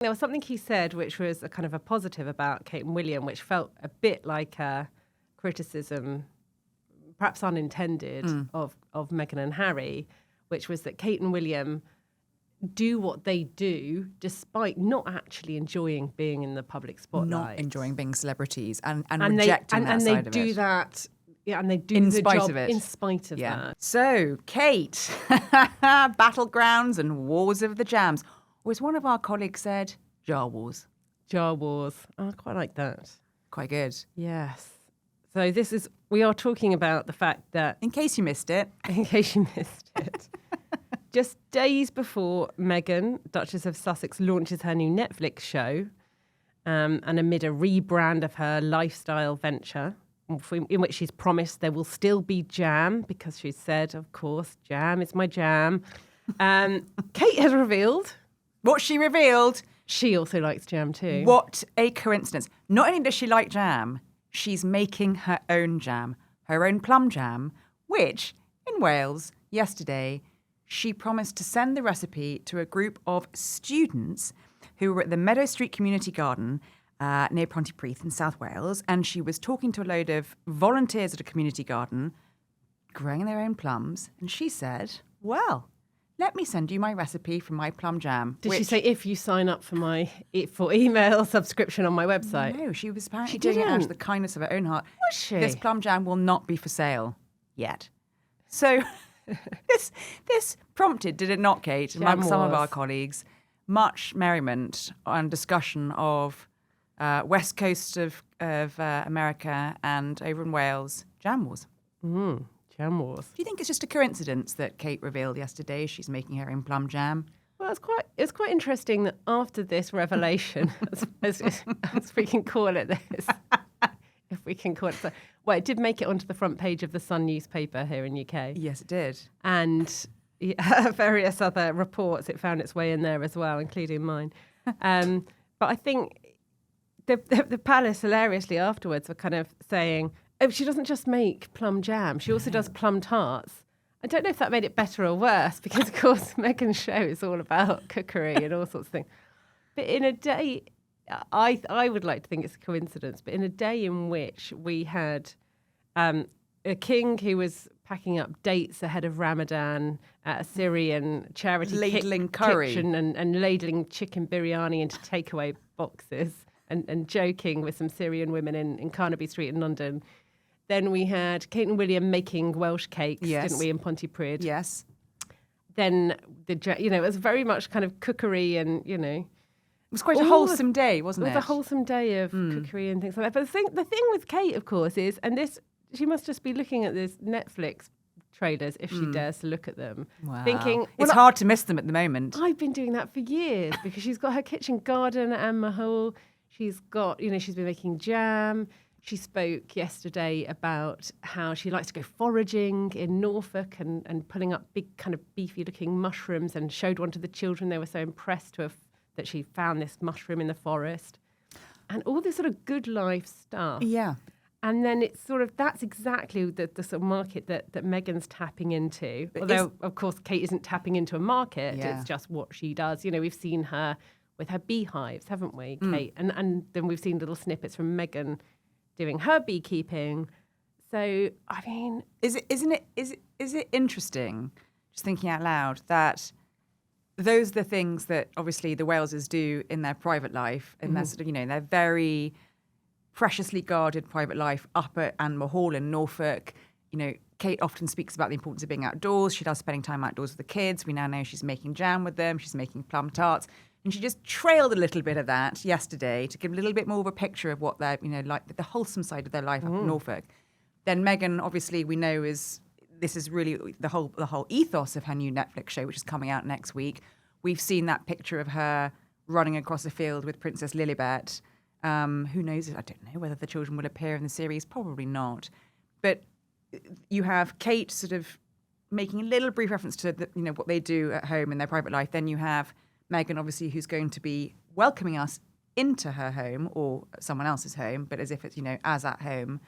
There was something he said which was a kind of a positive about Kate and William, which felt a bit like a criticism, perhaps unintended, of Meghan and Harry, which was that Kate and William do what they do despite not actually enjoying being in the public spotlight. Not enjoying being celebrities and rejecting that side of it. And they do that, and they do in the spite job of it. in spite of that. So, Kate, battlegrounds and wars of the jams. Or as one of our colleagues said, jar wars. Jar wars. Oh, I quite like that. Quite good. Yes. So we are talking about the fact that... In case you missed it. In case you missed it. Just days before Meghan, Duchess of Sussex, launches her new Netflix show, and amid a rebrand of her lifestyle venture, in which she's promised there will still be jam, because she said, of course, jam is my jam. Kate has revealed... What she revealed. She also likes jam too. What a coincidence. Not only does she like jam, she's making her own jam, her own plum jam, which, in Wales, yesterday... she promised to send the recipe to a group of students who were at the Meadow Street Community Garden near Pontypridd in South Wales. And she was talking to a load of volunteers at a community garden growing their own plums. And she said, well, let me send you my recipe for my plum jam. Did she say, if you sign up for email subscription on my website? No, she was apparently doing it out of the kindness of her own heart. Was she? This plum jam will not be for sale yet. So... This prompted, did it not, Kate, among some of our colleagues, much merriment and discussion of west coast of America and over in Wales, jam wars. Jam wars. Do you think it's just a coincidence that Kate revealed yesterday she's making her own plum jam? Well, it's quite interesting that after this revelation, as we can call it this, if we can call it so. Well, it did make it onto the front page of the Sun newspaper here in UK. Yes, it did. And various other reports, it found its way in there as well, including mine. But I think the palace, hilariously afterwards, were kind of saying, oh, she doesn't just make plum jam, she also does plum tarts. I don't know if that made it better or worse, because, of course, Meghan's show is all about cookery and all sorts of things. But in a day... I would like to think it's a coincidence, but in a day in which we had a king who was packing up dates ahead of Ramadan at a Syrian charity ladling curry kitchen and ladling chicken biryani into takeaway boxes and joking with some Syrian women in Carnaby Street in London. Then we had Kate and William making Welsh cakes, didn't we, in Pontypridd? Yes. Then it was very much kind of cookery and It was quite a wholesome day, wasn't it? It was a wholesome day of cookery and things like that. But the thing with Kate, of course, is, and she must just be looking at this Netflix trailers if she dares to look at them, thinking... It's hard to miss them at the moment. I've been doing that for years because she's got her kitchen garden at Mahul. She's got, she's been making jam. She spoke yesterday about how she likes to go foraging in Norfolk and pulling up big kind of beefy-looking mushrooms, and showed one to the children. They were so impressed that she found this mushroom in the forest, and all this sort of good life stuff. Yeah. And then it's sort of, that's exactly the sort of market that Meghan's tapping into. Although, of course, Kate isn't tapping into a market. Yeah. It's just what she does. We've seen her with her beehives, haven't we, Kate? And then we've seen little snippets from Meghan doing her beekeeping. So, I mean... Is it interesting, just thinking out loud, that... those are the things that obviously the Walesers do in their private life, in their sort of, their very preciously guarded private life up at Anne Hall in Norfolk. Kate often speaks about the importance of being outdoors. She loves spending time outdoors with the kids. We now know she's making jam with them. She's making plum tarts. And she just trailed a little bit of that yesterday to give a little bit more of a picture of what they're, like the wholesome side of their life up in Norfolk. Then Meghan, obviously, we know this is really the whole ethos of her new Netflix show, which is coming out next week. We've seen that picture of her running across a field with Princess Lilibet. Who knows? I don't know whether the children will appear in the series. Probably not. But you have Kate sort of making a little brief reference to what they do at home in their private life. Then you have Meghan, obviously, who's going to be welcoming us into her home or someone else's home, but as if it's as at home.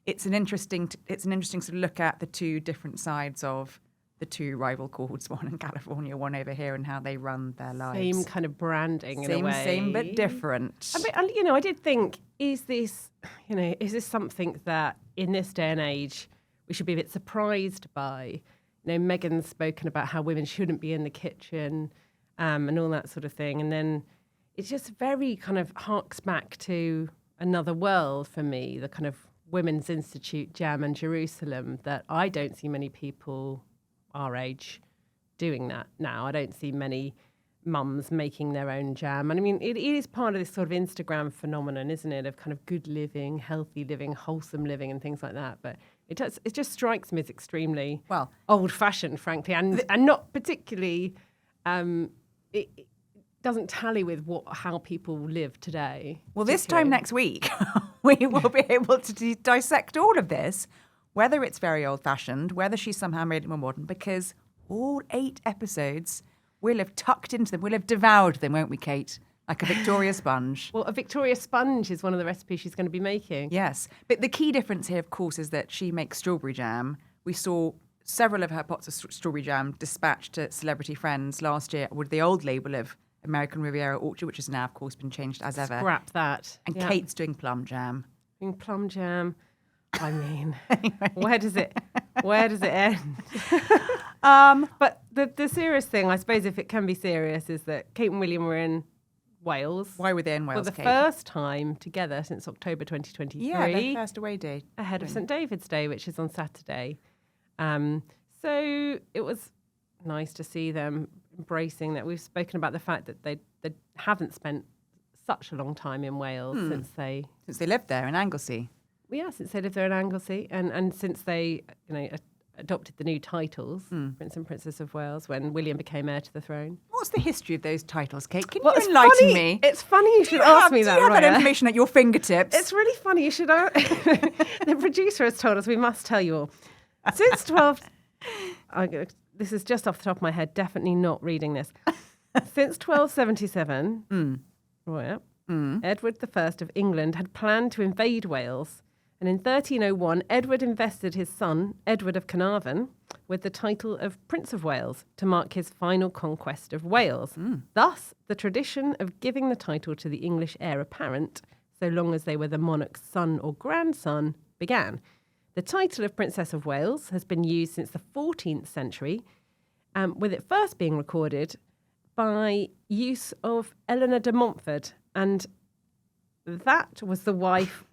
It's an interesting sort of look at the two different sides of the two rival courts, one in California, one over here, and how they run their lives. Same kind of branding in a way. Same but different. I did think, is this something that in this day and age we should be a bit surprised by? Meghan's spoken about how women shouldn't be in the kitchen and all that sort of thing. And then it's just very kind of harks back to another world for me, the kind of Women's Institute jam in Jerusalem, that I don't see many people our age doing that now. I don't see many mums making their own jam. And I mean, it is part of this sort of Instagram phenomenon, isn't it, of kind of good living, healthy living, wholesome living and things like that. But it just strikes me as extremely old-fashioned, frankly, and not particularly, it doesn't tally with how people live today. Well, this time next week, we will be able to dissect all of this, whether it's very old-fashioned, whether she's somehow made it more modern, because all 8 episodes, we'll have tucked into them, we'll have devoured them, won't we, Kate? Like a Victoria sponge. Well, a Victoria sponge is one of the recipes she's going to be making. Yes. But the key difference here, of course, is that she makes strawberry jam. We saw several of her pots of strawberry jam dispatched to celebrity friends last year with the old label of American Riviera Orchard, which has now, of course, been changed as ever. Scrap that. And Kate's doing plum jam. Doing plum jam. I mean, anyway. where does it end? But the serious thing, I suppose, if it can be serious, is that Kate and William were in Wales. Why were they in Wales, For the Kate? first time together since October 2023. Yeah, their first away day. Ahead of St. David's Day, which is on Saturday. So it was nice to see them embracing that. We've spoken about the fact that they haven't spent such a long time in Wales since they lived there in Anglesey. Yeah, since they lived there in Anglesey, and since they adopted the new titles, Prince and Princess of Wales, when William became heir to the throne. What's the history of those titles, Kate? Can you enlighten me? It's funny you should ask me that, Do you have that Roya? information at your fingertips? It's really funny. You should. The producer has told us we must tell you all. Since this is just off the top of my head. Definitely not reading this. Since 1277, Roya, Edward I of England had planned to invade Wales. And in 1301, Edward invested his son, Edward of Carnarvon, with the title of Prince of Wales to mark his final conquest of Wales. Thus, the tradition of giving the title to the English heir apparent, so long as they were the monarch's son or grandson, began. The title of Princess of Wales has been used since the 14th century, with it first being recorded by use of Eleanor de Montfort, and that was the wife...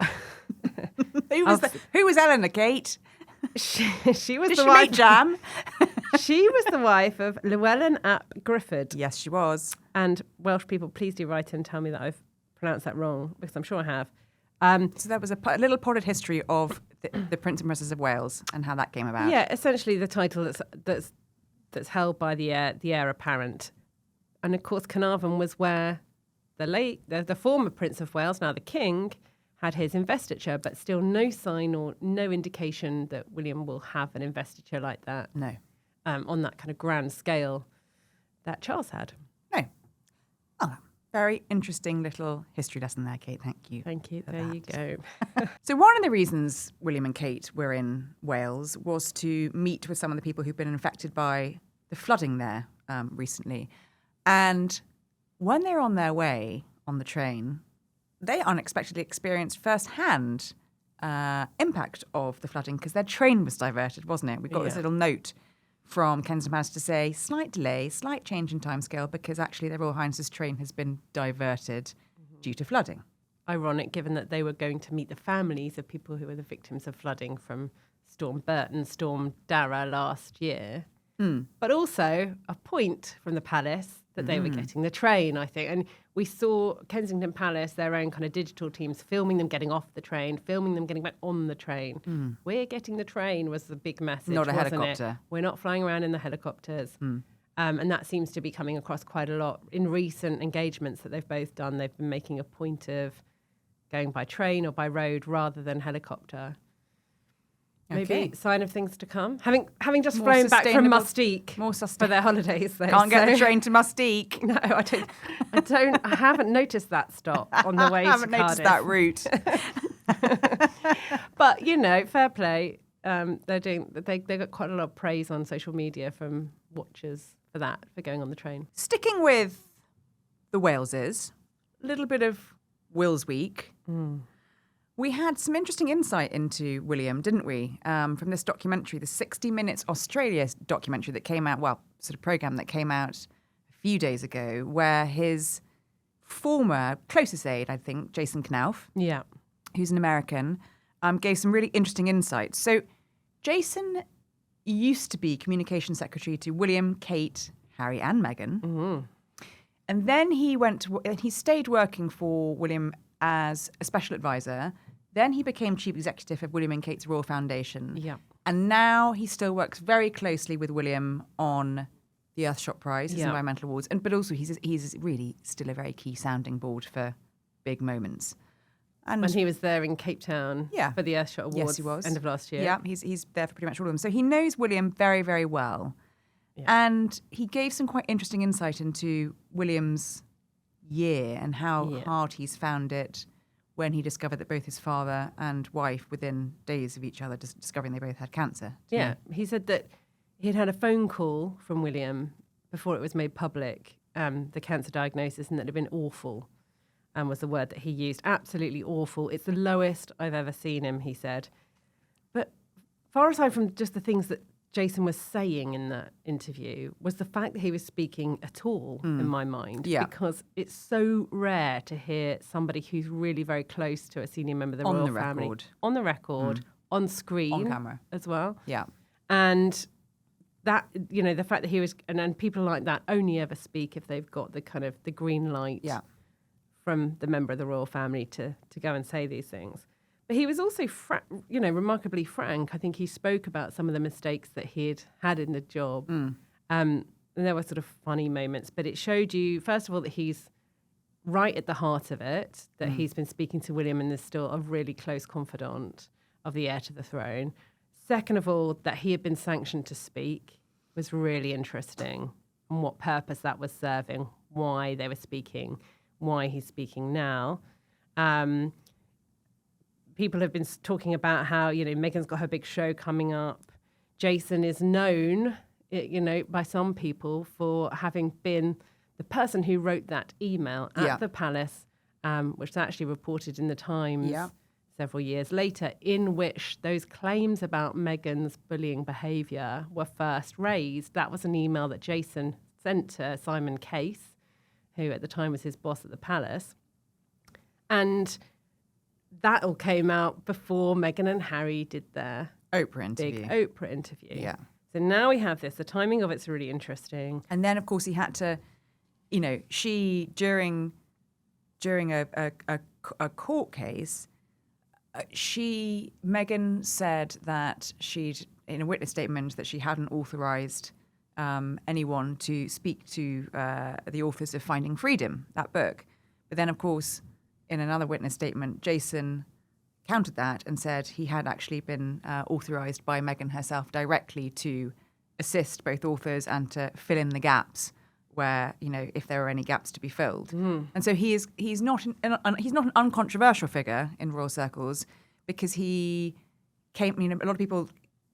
Who was Eleanor, Kate? She was Did the she wife. make jam? She was the wife of Llewellyn ap Griffith. Yes, she was. And Welsh people, please do write in and tell me that I've pronounced that wrong, because I'm sure I have. So that was a little potted history of the Prince and Princess of Wales and how that came about. Yeah, essentially the title that's held by the heir apparent. And of course, Carnarvon was where the former Prince of Wales, now the King, had his investiture, but still no sign or no indication that William will have an investiture like that. No. On that kind of grand scale that Charles had. No. Oh, very interesting little history lesson there, Kate. Thank you. Thank you. There you go. So one of the reasons William and Kate were in Wales was to meet with some of the people who've been affected by the flooding there recently. And when they're on their way on the train, they unexpectedly experienced firsthand impact of the flooding because their train was diverted, wasn't it? We got this little note from Kensington Palace to say slight delay, slight change in timescale because actually their Royal Highness's train has been diverted due to flooding. Ironic, given that they were going to meet the families of people who were the victims of flooding from Storm Burton, Storm Dara last year. But also a point from the palace that they were getting the train, I think. And we saw Kensington Palace, their own kind of digital teams, filming them getting off the train, filming them getting back on the train. We're getting the train was the big message, Not a wasn't helicopter. it? We're not flying around in the helicopters. And that seems to be coming across quite a lot in recent engagements that they've both done. They've been making a point of going by train or by road rather than helicopter. Maybe a sign of things to come. Having just flown back from Mustique for their holidays. Though, Can't get the train to Mustique. No, I don't. I haven't noticed that stop on the way to Cardiff. I haven't noticed that route. But, fair play. they got quite a lot of praise on social media from watchers for going on the train. Sticking with the Waleses, a little bit of Will's Week. We had some interesting insight into William, didn't we? From this documentary, the 60 Minutes Australia documentary that came out, sort of program that came out a few days ago, where his former closest aide, I think, Jason Knauf, who's an American, gave some really interesting insights. So Jason used to be communication secretary to William, Kate, Harry and Meghan. And then he stayed working for William as a special advisor. Then he became chief executive of William and Kate's Royal Foundation. And now he still works very closely with William on the Earthshot Prize, his environmental awards. But also he's really still a very key sounding board for big moments. And he was there in Cape Town for the Earthshot Awards. Yes, he was. End of last year. Yeah, he's there for pretty much all of them. So he knows William very, very well. And he gave some quite interesting insight into William's year and how hard he's found it when he discovered that both his father and wife, within days of each other, discovering they both had cancer. He said that he'd had a phone call from William before it was made public, the cancer diagnosis, and that it had been awful. Was the word that he used. Absolutely awful. It's the lowest I've ever seen him, he said. But far aside from just the things that Jason was saying in that interview was the fact that he was speaking at all, in my mind. Because it's so rare to hear somebody who's really very close to a senior member of the royal family. On the record, on screen. On camera. As well. Yeah. And that, the fact that he was, and people like that only ever speak if they've got the kind of the green light from the member of the royal family to go and say these things. But he was also, remarkably frank. I think he spoke about some of the mistakes that he'd had in the job. And there were sort of funny moments, but it showed you, first of all, that he's right at the heart of it, that he's been speaking to William and is still a really close confidant of the heir to the throne. Second of all, that he had been sanctioned to speak was really interesting, and what purpose that was serving, why they were speaking, why he's speaking now. People have been talking about how, Meghan's got her big show coming up. Jason is known, by some people for having been the person who wrote that email at the palace, which was actually reported in the Times several years later, in which those claims about Meghan's bullying behaviour were first raised. That was an email that Jason sent to Simon Case, who at the time was his boss at the palace. And that all came out before Meghan and Harry did their big Oprah interview. Yeah. So now we have this. The timing of it's really interesting. And then, of course, he had to, she, during a court case, Meghan said that she'd, in a witness statement, that she hadn't authorised anyone to speak to the authors of Finding Freedom, that book. But then, of course, in another witness statement, Jason countered that and said he had actually been authorised by Meghan herself directly to assist both authors and to fill in the gaps where, if there are any gaps to be filled. And so he's not an uncontroversial figure in royal circles, because he came, a lot of people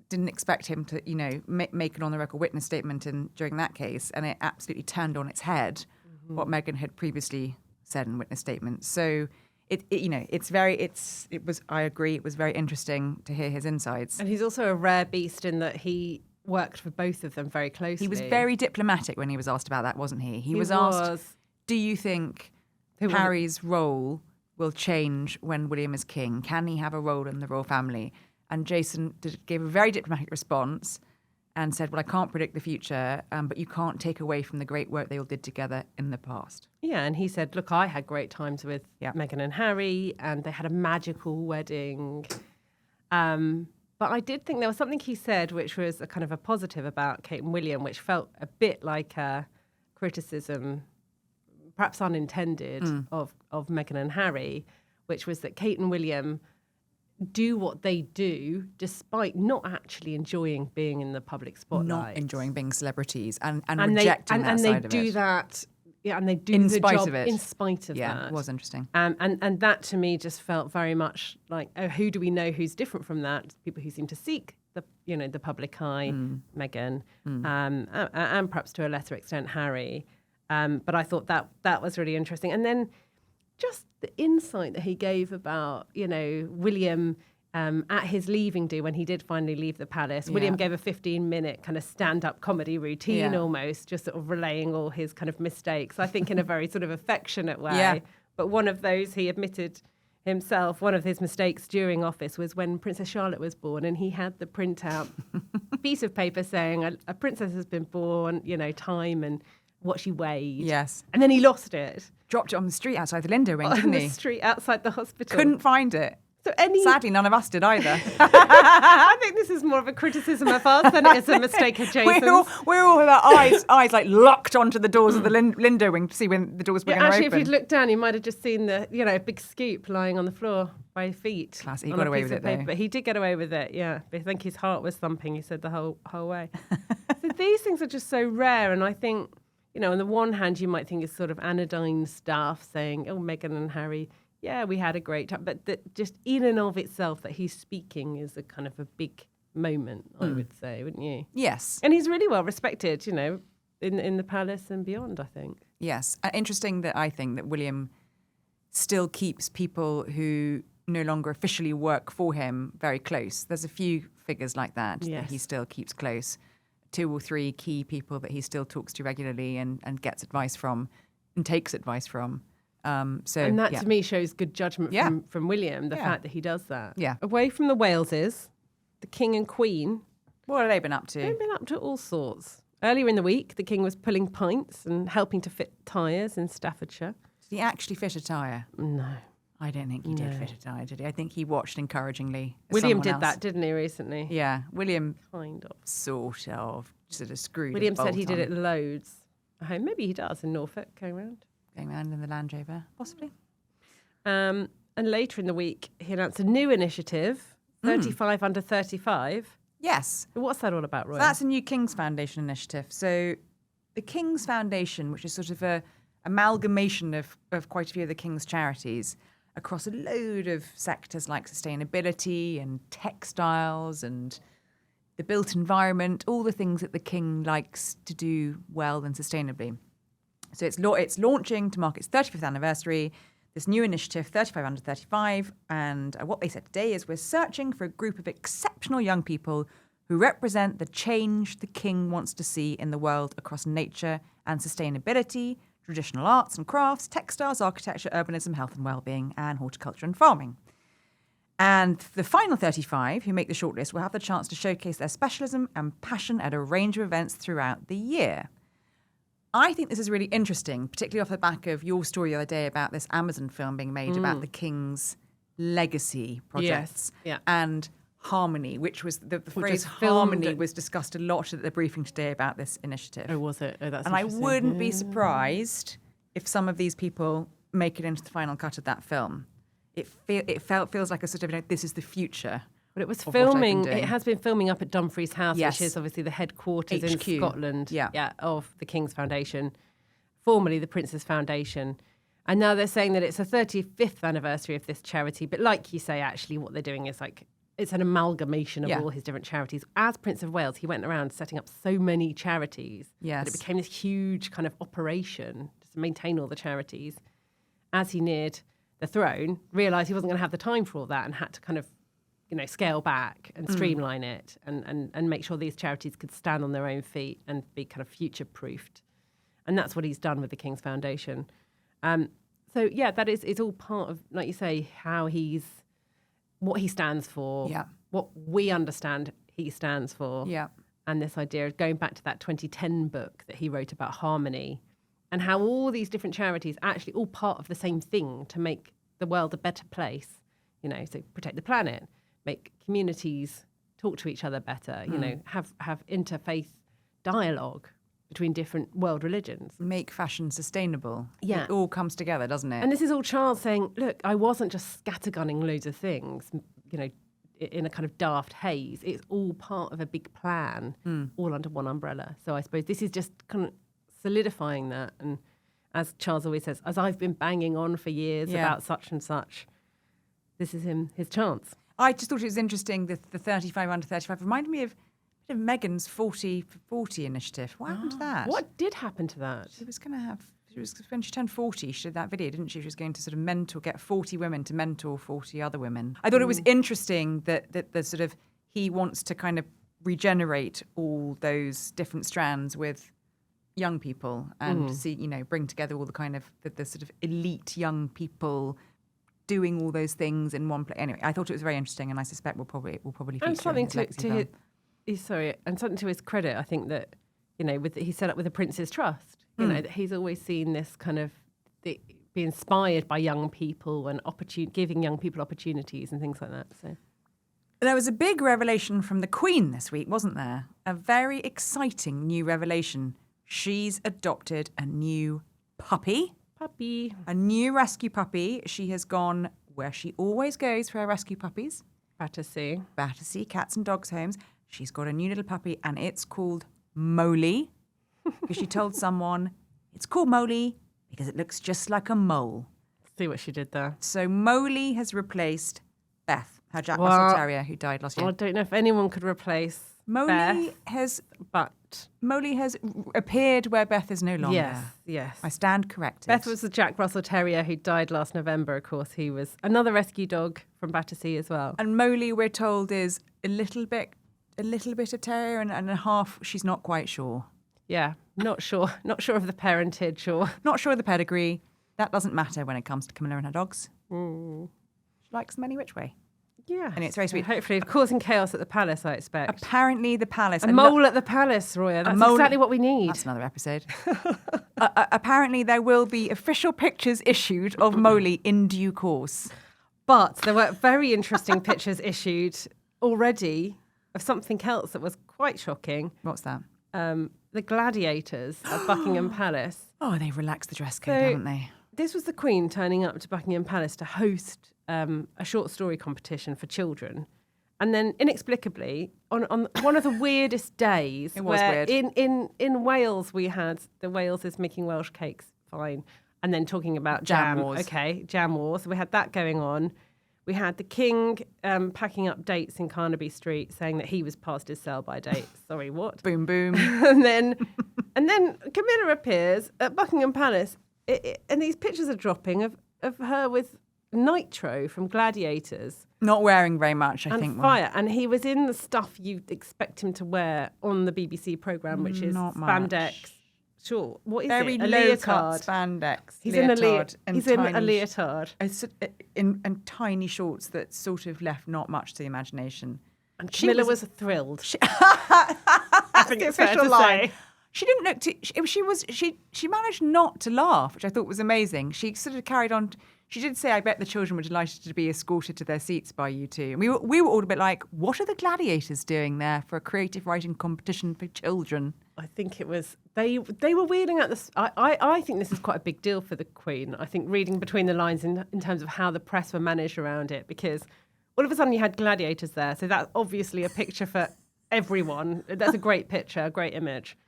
didn't expect him to, make an on-the-record witness statement during that case, and it absolutely turned on its head what Meghan had previously said in witness statements. So I agree, it was very interesting to hear his insights. And he's also a rare beast in that he worked for both of them very closely. He was very diplomatic when he was asked about that, wasn't he? He was asked, do you think Harry's role will change when William is king? Can he have a role in the royal family? And Jason gave a very diplomatic response and said, well, I can't predict the future, but you can't take away from the great work they all did together in the past. Yeah, and he said, look, I had great times with Meghan and Harry, and they had a magical wedding. But I did think there was something he said which was a kind of a positive about Kate and William, which felt a bit like a criticism, perhaps unintended, of Meghan and Harry, which was that Kate and William do what they do despite not actually enjoying being in the public spotlight. Not enjoying being celebrities and rejecting that side of it. And they do that and they do in the spite job of it. in spite of that. Yeah, it was interesting. And that to me just felt very much like, oh, who do we know who's different from that? People who seem to seek the public eye, Meghan, and perhaps to a lesser extent Harry. But I thought that was really interesting. And then just the insight that he gave about, William at his leaving do when he did finally leave the palace. William gave a 15-minute kind of stand-up comedy routine almost, just sort of relaying all his kind of mistakes, I think in a very sort of affectionate way. Yeah. But one of those he admitted himself, one of his mistakes during office was when Princess Charlotte was born, and he had the printout piece of paper saying a princess has been born, time and what she weighed. Yes. And then he lost it. Dropped it on the street outside the Lindo wing, didn't he? On the street outside the hospital. Couldn't find it. So Sadly, none of us did either. I think this is more of a criticism of us than it is a mistake of Jason's. We're all with our eyes like locked onto the doors of the Lindo wing to see when the doors were going to open. Actually, if you'd looked down, you might have just seen the big scoop lying on the floor by your feet. Classic. He got away with it, though. But he did get away with it, yeah. But I think his heart was thumping, he said, the whole way. So these things are just so rare, and I think, on the one hand, you might think it's sort of anodyne stuff saying, oh, Meghan and Harry, yeah, we had a great time. But that just in and of itself that he's speaking is a kind of a big moment, I would say, wouldn't you? Yes. And he's really well respected, in the palace and beyond, I think. Yes. Interesting that I think that William still keeps people who no longer officially work for him very close. There's a few figures like that that he still keeps close. 2 or 3 key people that he still talks to regularly and gets advice from and takes advice from. And that to me shows good judgment from William, the fact that he does that. Yeah. Away from the Waleses, the King and Queen. What have they been up to? They've been up to all sorts. Earlier in the week, the King was pulling pints and helping to fit tyres in Staffordshire. Did he actually fit a tyre? No. I don't think he did fit a tyre, did he? I think he watched encouragingly. William did that, didn't he, recently? Yeah. William kind of. Sort of screwed William said he did it loads. Maybe he does in Norfolk, going around in the Land Rover, possibly. And later in the week, he announced a new initiative, 35 under 35. Yes. What's that all about, Roya? So that's a new King's Foundation initiative. So the King's Foundation, which is sort of a amalgamation of quite a few of the King's charities across a load of sectors like sustainability and textiles and the built environment, all the things that the King likes to do well and sustainably. So it's launching to mark its 35th anniversary, this new initiative, 35 under 35. And what they said today is we're searching for a group of exceptional young people who represent the change the King wants to see in the world across nature and sustainability, traditional arts and crafts, textiles, architecture, urbanism, health and well-being, and horticulture and farming. And the final 35 who make the shortlist will have the chance to showcase their specialism and passion at a range of events throughout the year. I think this is really interesting, particularly off the back of your story the other day about this Amazon film being made about the King's legacy projects and harmony, which was the phrase harmony was discussed a lot at the briefing today about this initiative. Oh, was it? Oh, that's and I wouldn't be surprised if some of these people make it into the final cut of that film. It feels like a sort of, this is the future. But it was filming, it has been filming up at Dumfries House, which is obviously the headquarters HQ. in Scotland of the King's Foundation, formerly the Prince's Foundation. And now they're saying that it's the 35th anniversary of this charity. But like you say, actually, what they're doing is it's an amalgamation of all his different charities. As Prince of Wales, he went around setting up so many charities that it became this huge kind of operation to maintain all the charities. As he neared the throne, realised he wasn't going to have the time for all that and had to kind of scale back and streamline it and make sure these charities could stand on their own feet and be kind of future-proofed. And that's what he's done with the King's Foundation. So, that is all part of, like you say, what he stands for, what we understand he stands for. Yeah. And this idea of going back to that 2010 book that he wrote about harmony and how all these different charities are actually all part of the same thing to make the world a better place, so protect the planet, make communities talk to each other better, have interfaith dialogue between different world religions. Make fashion sustainable. Yeah. It all comes together, doesn't it? And this is all Charles saying, look, I wasn't just scattergunning loads of things, in a kind of daft haze. It's all part of a big plan, all under one umbrella. So I suppose this is just kind of solidifying that as Charles always says, as I've been banging on for years about such and such. This is his chance. I just thought it was interesting that the 35 under 35 reminded me of Meghan's 40 for 40 initiative. What happened to that? What did happen to that? She was going to have... when she turned 40, she did that video, didn't she? She was going to sort of get 40 women to mentor 40 other women. I thought it was interesting that the sort of he wants to kind of regenerate all those different strands with young people and bring together all the kind of the sort of elite young people doing all those things in one place. Anyway, I thought it was very interesting, and I suspect it will probably feature and something in his and something to his credit, I think that he set up with the Prince's Trust. That he's always seen this kind of be inspired by young people and giving young people opportunities and things like that. So there was a big revelation from the Queen this week, wasn't there? A very exciting new revelation. She's adopted a new puppy. A new rescue puppy. She has gone where she always goes for her rescue puppies. Battersea, cats and dogs homes. She's got a new little puppy, and it's called Molly. Because she told someone, it's called Molly because it looks just like a mole. See what she did there. So Molly has replaced Beth, her Jack Russell Terrier who died last year. I don't know if anyone could replace Molly Beth, Molly has appeared where Beth is no longer. Yes. I stand corrected. Beth was the Jack Russell Terrier who died last November, of course. He was another rescue dog from Battersea as well. And Molly, we're told, is a little bit of terrier and a half, she's not quite sure. Yeah, not sure of the parentage or... Not sure of the pedigree. That doesn't matter when it comes to Camilla and her dogs. She likes them any which way. Yeah. And it's very sweet. Hopefully causing chaos at the palace, I expect. Apparently the palace... A mole at the palace, Roya. That's exactly what we need. That's another episode. Apparently there will be official pictures issued of Molly in due course. But there were very interesting pictures issued already of something else that was quite shocking. What's that? The gladiators at Buckingham Palace. Oh, they've relaxed the dress code, haven't they? This was the Queen turning up to Buckingham Palace to host a short story competition for children. And then inexplicably, on one of the weirdest days, it was weird. In Wales, we had the Wales is making Welsh cakes, fine. And then talking about jam wars. Okay, jam wars. So we had that going on. We had the King packing up dates in Carnaby Street, saying that he was past his sell-by date. Sorry, what? Boom, boom. and then Camilla appears at Buckingham Palace, and these pictures are dropping of her with Nitro from Gladiators. Not wearing very much, I think. And fire. And he was in the stuff you'd expect him to wear on the BBC programme, which is not spandex. Much. Sure. What is very it? A low leotard. cut spandex. He's leotard in a leotard. And tiny shorts that sort of left not much to the imagination. And Camilla was thrilled. I think the it's fair official to line. say. She didn't look too... She managed not to laugh, which I thought was amazing. She sort of carried on... She did say, I bet the children were delighted to be escorted to their seats by you two. And we were all a bit like, what are the gladiators doing there for a creative writing competition for children? I think it was... They were wheeling out this... I think this is quite a big deal for the Queen. I think reading between the lines in terms of how the press were managed around it, because all of a sudden you had gladiators there. So that's obviously a picture for everyone. That's a great picture, a great image.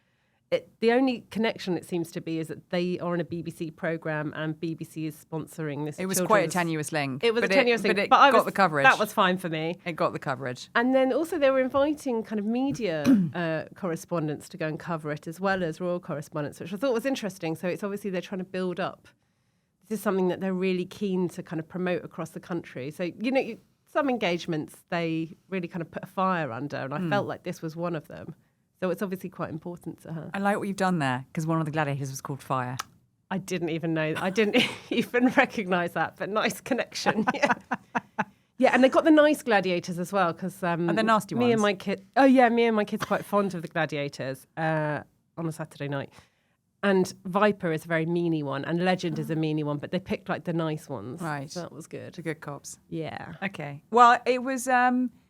The only connection, it seems to be, is that they are in a BBC programme and BBC is sponsoring this. It was quite a tenuous link. It was a tenuous link. But it got the coverage. That was fine for me. It got the coverage. And then also they were inviting kind of media correspondents to go and cover it, as well as royal correspondents, which I thought was interesting. So it's obviously they're trying to build up. This is something that they're really keen to kind of promote across the country. So, some engagements they really kind of put a fire under, and I felt like this was one of them. So it's obviously quite important to her. I like what you've done there, because one of the gladiators was called Fire. I didn't even know. I didn't even recognise that, but nice connection. Yeah. Yeah, and they got the nice gladiators as well, because the nasty ones. Me and my kids are quite fond of the gladiators on a Saturday night. And Viper is a very meanie one, and Legend is a meanie one, but they picked like the nice ones. Right. So that was good. The good cops. Yeah. Okay. Well, it was...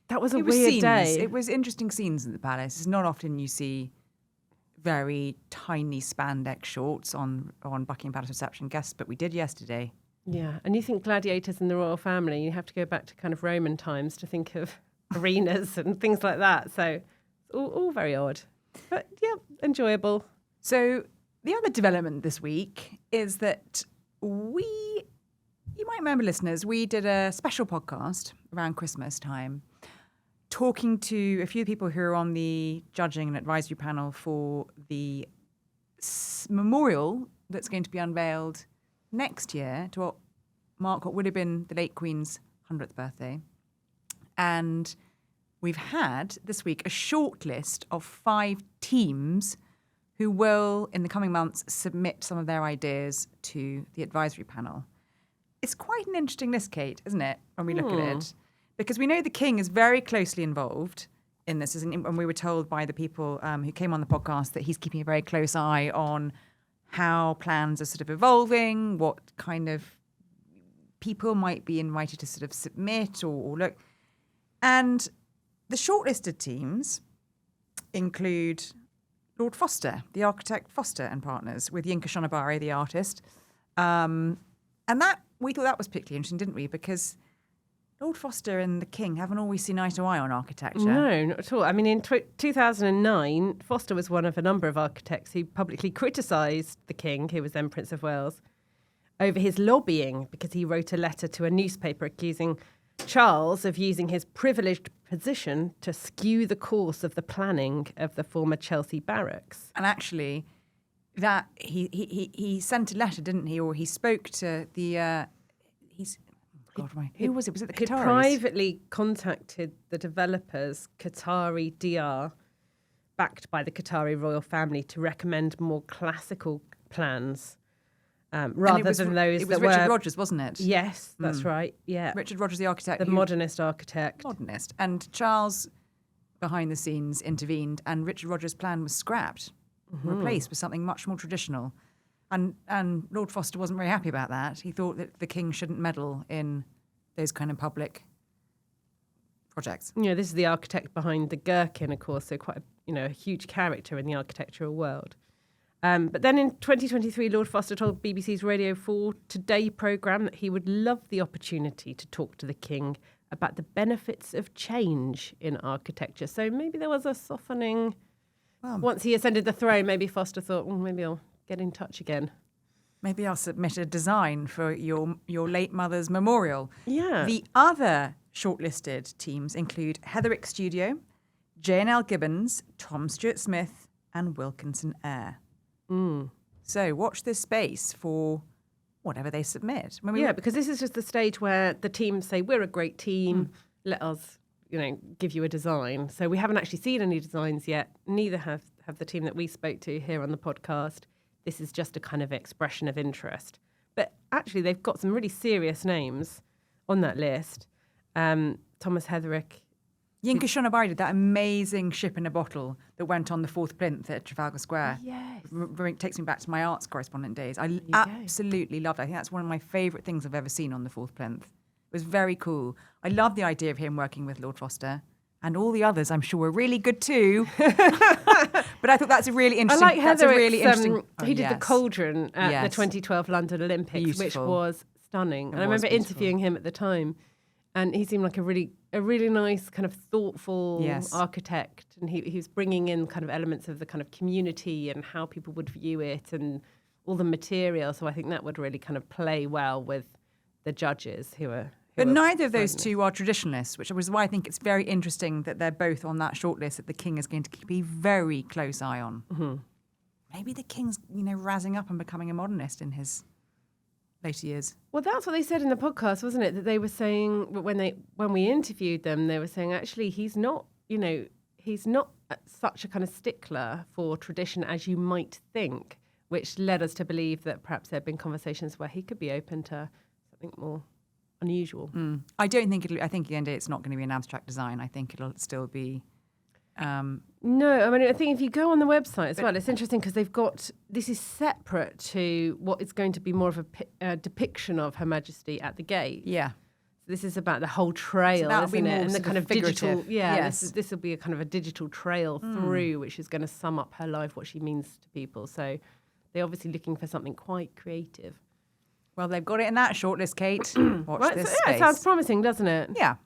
That was a weird day. It was interesting scenes at the palace. It's not often you see very tiny spandex shorts on Buckingham Palace reception guests, but we did yesterday. Yeah, and you think gladiators in the royal family, you have to go back to kind of Roman times to think of arenas and things like that. So all very odd, but yeah, enjoyable. So the other development this week is that you might remember, listeners, we did a special podcast around Christmas time talking to a few people who are on the judging and advisory panel for the memorial that's going to be unveiled next year to mark what would have been the late Queen's 100th birthday. And we've had this week a short list of 5 teams who will, in the coming months, submit some of their ideas to the advisory panel. It's quite an interesting list, Kate, isn't it, when we look at it? Because we know the King is very closely involved in this, and we were told by the people who came on the podcast that he's keeping a very close eye on how plans are sort of evolving, what kind of people might be invited to sort of submit or look. And the shortlisted teams include Lord Foster, the architect Foster and Partners, with Yinka Shonibari, the artist. And that we thought that was particularly interesting, didn't we? Because Lord Foster and the King haven't always seen eye to eye on architecture. No, not at all. I mean, in 2009, Foster was one of a number of architects who publicly criticised the King, who was then Prince of Wales, over his lobbying because he wrote a letter to a newspaper accusing Charles of using his privileged position to skew the course of the planning of the former Chelsea barracks. And actually, that he sent a letter, didn't he? Or he spoke to the who was it? Was it the Qataris? He privately contacted the developers, Qatari DR, backed by the Qatari royal family, to recommend more classical plans. Rather than those that were... It was Richard Rogers, wasn't it? Yes, that's right, yeah. Richard Rogers, the architect. The modernist architect. Modernist. And Charles, behind the scenes, intervened, and Richard Rogers' plan was scrapped, replaced with something much more traditional. And Lord Foster wasn't very happy about that. He thought that the King shouldn't meddle in those kind of public projects. You know, this is the architect behind the Gherkin, of course, so quite a huge character in the architectural world. But then in 2023, Lord Foster told BBC's Radio 4 Today programme that he would love the opportunity to talk to the King about the benefits of change in architecture. So maybe there was a softening. Once he ascended the throne, maybe Foster thought, well, maybe I'll get in touch again. Maybe I'll submit a design for your late mother's memorial. Yeah. The other shortlisted teams include Heatherick Studio, J&L Gibbons, Tom Stewart-Smith and Wilkinson Eyre. So watch this space for whatever they submit. Because this is just the stage where the teams say, we're a great team, let us, give you a design. So we haven't actually seen any designs yet. Neither have the team that we spoke to here on the podcast. This is just a kind of expression of interest. But actually, they've got some really serious names on that list. Thomas Heatherick. Yinka Shonibari did that amazing ship in a bottle that went on the 4th plinth at Trafalgar Square. Yes. Takes me back to my arts correspondent days. I absolutely loved it. I think that's one of my favourite things I've ever seen on the 4th plinth. It was very cool. I love the idea of him working with Lord Foster. And all the others, I'm sure, were really good too. But I thought that's a really interesting... I like Heatherick's, he did the Cauldron at the 2012 London Olympics, Beautiful. Which was stunning. And I remember interviewing him at the time. And he seemed like a really nice, kind of thoughtful architect. And he was bringing in kind of elements of the kind of community and how people would view it and all the material. So I think that would really kind of play well with the judges who are... But neither of those two are traditionalists, which is why I think it's very interesting that they're both on that shortlist that the King is going to keep a very close eye on. Mm-hmm. Maybe the King's, razzing up and becoming a modernist in his later years. Well, that's what they said in the podcast, wasn't it? That they were saying when we interviewed them, they were saying actually he's not such a kind of stickler for tradition as you might think, which led us to believe that perhaps there had been conversations where he could be open to something more unusual. I don't think I think at the end of it, it's not going to be an abstract design. I think it'll still be... No, I mean, I think if you go on the website as well, it's interesting because they've got... This is separate to what is going to be more of a depiction of Her Majesty at the gate. Yeah. So this is about the whole trail, so isn't it? And the kind of digital... Yeah, yes. This will be a kind of a digital trail through, which is going to sum up her life, what she means to people. So they're obviously looking for something quite creative. Well, they've got it in that shortlist, Kate. Watch this space. It sounds promising, doesn't it? Yeah.